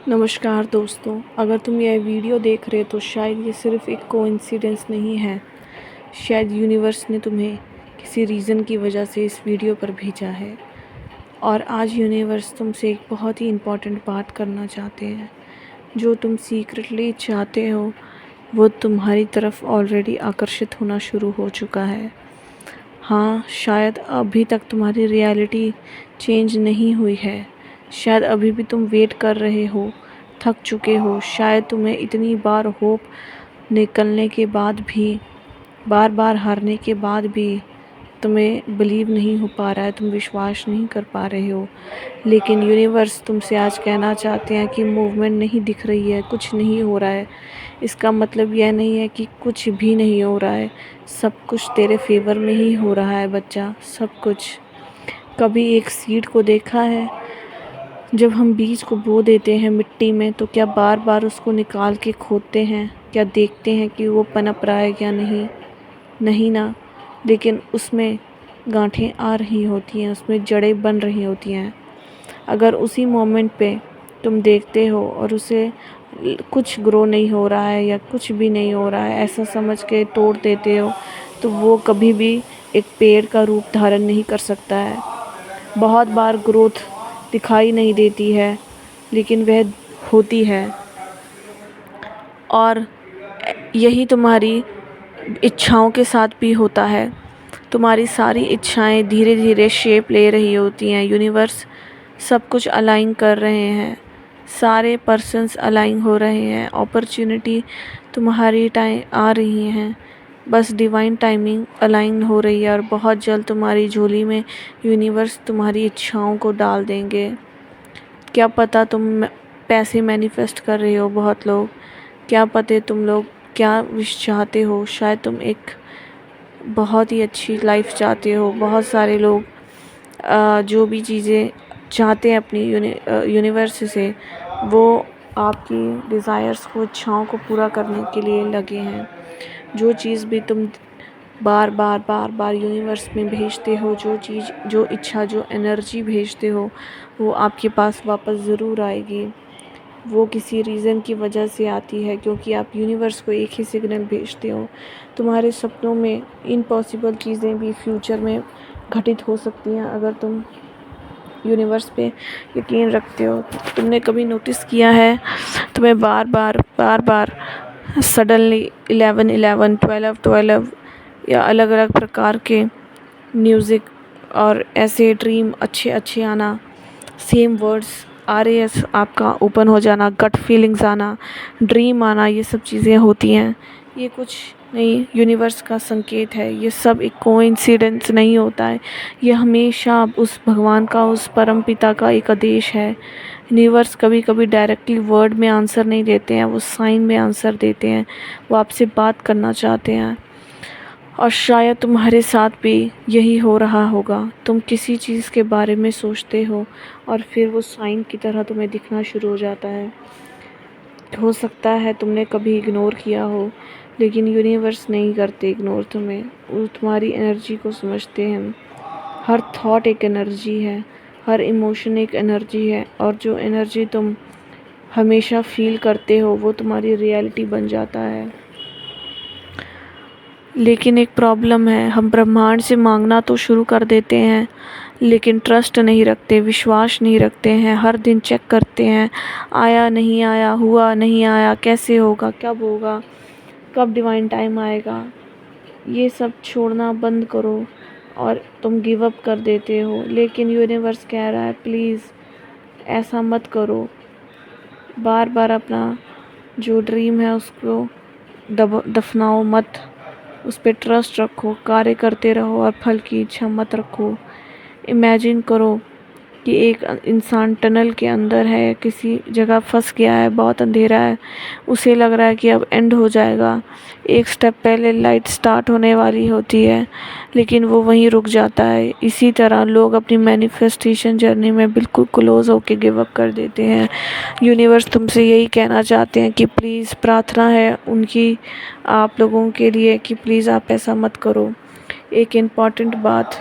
नमस्कार दोस्तों, अगर तुम यह वीडियो देख रहे हो तो शायद ये सिर्फ़ एक कोइंसिडेंस नहीं है। शायद यूनिवर्स ने तुम्हें किसी रीज़न की वजह से इस वीडियो पर भेजा है। और आज यूनिवर्स तुमसे एक बहुत ही इम्पोर्टेंट बात करना चाहते हैं। जो तुम सीक्रेटली चाहते हो वो तुम्हारी तरफ ऑलरेडी आकर्षित होना शुरू हो चुका है। हाँ, शायद अभी तक तुम्हारी रियलिटी चेंज नहीं हुई है। शायद अभी भी तुम वेट कर रहे हो, थक चुके हो। शायद तुम्हें इतनी बार होप निकलने के बाद भी, बार बार हारने के बाद भी तुम्हें बिलीव नहीं हो पा रहा है, तुम विश्वास नहीं कर पा रहे हो। लेकिन यूनिवर्स तुमसे आज कहना चाहते हैं कि मूवमेंट नहीं दिख रही है, कुछ नहीं हो रहा है। इसका मतलब यह नहीं है कि कुछ भी नहीं हो रहा है। सब कुछ तेरे फेवर में ही हो रहा है बच्चा, सब कुछ। कभी एक सीड को देखा है, जब हम बीज को बो देते हैं मिट्टी में तो क्या बार बार उसको निकाल के खोदते हैं? क्या देखते हैं कि वो पनप रहा है या नहीं? नहीं ना। लेकिन उसमें गांठें आ रही होती हैं, उसमें जड़ें बन रही होती हैं। अगर उसी मोमेंट पे तुम देखते हो और उसे कुछ ग्रो नहीं हो रहा है या कुछ भी नहीं हो रहा है ऐसा समझ के तोड़ देते हो, तो वो कभी भी एक पेड़ का रूप धारण नहीं कर सकता है। बहुत बार ग्रोथ दिखाई नहीं देती है, लेकिन वह होती है। और यही तुम्हारी इच्छाओं के साथ भी होता है। तुम्हारी सारी इच्छाएं धीरे धीरे शेप ले रही होती हैं। यूनिवर्स सब कुछ अलाइन कर रहे हैं, सारे पर्सन्स अलाइन हो रहे हैं, अपॉर्चुनिटी तुम्हारी टाइम आ रही हैं। बस डिवाइन टाइमिंग अलाइन हो रही है और बहुत जल्द तुम्हारी झोली में यूनिवर्स तुम्हारी इच्छाओं को डाल देंगे। क्या पता तुम पैसे मैनिफेस्ट कर रहे हो, बहुत लोग। क्या पता तुम लोग क्या विश चाहते हो। शायद तुम एक बहुत ही अच्छी लाइफ चाहते हो। बहुत सारे लोग जो भी चीज़ें चाहते हैं अपनी यूनिवर्स से, वो आपकी डिज़ायर्स को, इच्छाओं को पूरा करने के लिए लगे हैं। जो चीज़ भी तुम बार बार बार बार यूनिवर्स में भेजते हो, जो चीज़, जो इच्छा, जो एनर्जी भेजते हो, वो आपके पास वापस ज़रूर आएगी। वो किसी रीज़न की वजह से आती है, क्योंकि आप यूनिवर्स को एक ही सिग्नल भेजते हो। तुम्हारे सपनों में इम्पॉसिबल चीज़ें भी फ्यूचर में घटित हो सकती हैं अगर तुम यूनिवर्स पे यकीन रखते हो। तुमने कभी नोटिस किया है, तुम्हें बार बार सडनली 11-11, 12-12 या अलग अलग प्रकार के म्यूज़िक और ऐसे ड्रीम अच्छे आना, सेम वर्ड्स RAS आपका ओपन हो जाना, गट फीलिंग्स आना, ड्रीम आना, ये सब चीज़ें होती हैं। ये कुछ नहीं, यूनिवर्स का संकेत है। ये सब एक कोइंसिडेंस नहीं होता है। ये हमेशा उस भगवान का, उस परम पिता का एक आदेश है। यूनिवर्स कभी कभी डायरेक्टली वर्ड में आंसर नहीं देते हैं, वो साइन में आंसर देते हैं। वो आपसे बात करना चाहते हैं। और शायद तुम्हारे साथ भी यही हो रहा होगा। तुम किसी चीज़ के बारे में सोचते हो और फिर वो साइन की तरह तुम्हें दिखना शुरू हो जाता है। हो सकता है तुमने कभी इग्नोर किया हो, लेकिन यूनिवर्स नहीं करते इग्नोर तुम्हें। वो तुम्हारी एनर्जी को समझते हैं। हर थॉट एक एनर्जी है, हर इमोशन एक एनर्जी है, और जो एनर्जी तुम हमेशा फील करते हो वो तुम्हारी रियलिटी बन जाता है। लेकिन एक प्रॉब्लम है, हम ब्रह्मांड से मांगना तो शुरू कर देते हैं, लेकिन ट्रस्ट नहीं रखते, विश्वास नहीं रखते हैं। हर दिन चेक करते हैं, आया नहीं आया, हुआ नहीं आया, कैसे होगा, कब होगा, कब डिवाइन टाइम आएगा। ये सब छोड़ना बंद करो और तुम गिव अप कर देते हो। लेकिन यूनिवर्स कह रहा है प्लीज़ ऐसा मत करो। बार बार अपना जो ड्रीम है उसको दफनाओ मत, उस पर ट्रस्ट रखो, कार्य करते रहो और फल की इच्छा मत रखो। इमेजिन करो कि एक इंसान टनल के अंदर है, किसी जगह फंस गया है, बहुत अंधेरा है, उसे लग रहा है कि अब एंड हो जाएगा। एक स्टेप पहले लाइट स्टार्ट होने वाली होती है, लेकिन वो वहीं रुक जाता है। इसी तरह लोग अपनी मैनिफेस्टेशन जर्नी में बिल्कुल क्लोज होकर गिव अप कर देते हैं। यूनिवर्स तुमसे यही कहना चाहते हैं कि प्लीज़, प्रार्थना है उनकी आप लोगों के लिए कि प्लीज़ आप ऐसा मत करो। एक इम्पॉर्टेंट बात,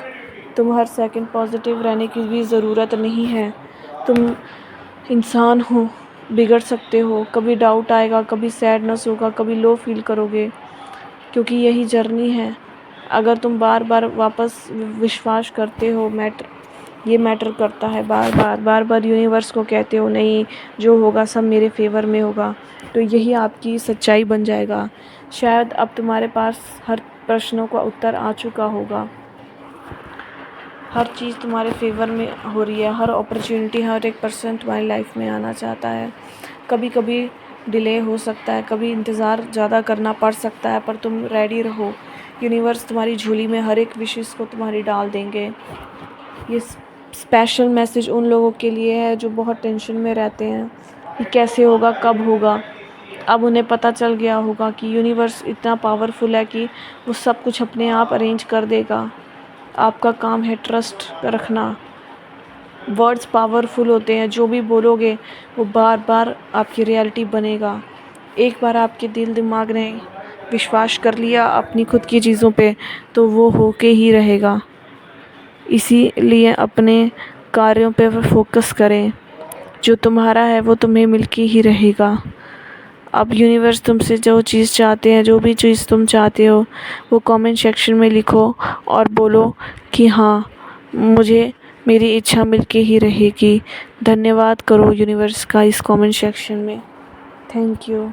तुम हर सेकंड पॉजिटिव रहने की भी ज़रूरत नहीं है। तुम इंसान हो, बिगड़ सकते हो, कभी डाउट आएगा, कभी सैडनेस होगा, कभी लो फील करोगे, क्योंकि यही जर्नी है। अगर तुम बार बार वापस विश्वास करते हो, ये मैटर करता है, बार बार यूनिवर्स को कहते हो नहीं, जो होगा सब मेरे फेवर में होगा, तो यही आपकी सच्चाई बन जाएगा। शायद अब तुम्हारे पास हर प्रश्नों का उत्तर आ चुका होगा, हर चीज़ तुम्हारे फेवर में हो रही है, हर अपॉर्चुनिटी, हर एक पर्सन तुम्हारी लाइफ में आना चाहता है। कभी कभी डिले हो सकता है, कभी इंतज़ार ज़्यादा करना पड़ सकता है, पर तुम रेडी रहो। यूनिवर्स तुम्हारी झोली में हर एक विशेस को तुम्हारी डाल देंगे। ये स्पेशल मैसेज उन लोगों के लिए है जो बहुत टेंशन में रहते हैं कि कैसे होगा, कब होगा। अब उन्हें पता चल गया होगा कि यूनिवर्स इतना पावरफुल है कि वो सब कुछ अपने आप अरेंज कर देगा। आपका काम है ट्रस्ट रखना। वर्ड्स पावरफुल होते हैं, जो भी बोलोगे वो बार बार आपकी रियलिटी बनेगा। एक बार आपके दिल दिमाग ने विश्वास कर लिया अपनी खुद की चीज़ों पे, तो वो होके ही रहेगा। इसीलिए अपने कार्यों पे फोकस करें, जो तुम्हारा है वो तुम्हें मिलके ही रहेगा। अब यूनिवर्स तुमसे जो चीज़ चाहते हैं, जो भी चीज़ तुम चाहते हो, वो कमेंट सेक्शन में लिखो और बोलो कि हाँ, मुझे मेरी इच्छा मिलके ही रहेगी। धन्यवाद करो यूनिवर्स का इस कमेंट सेक्शन में। Thank you.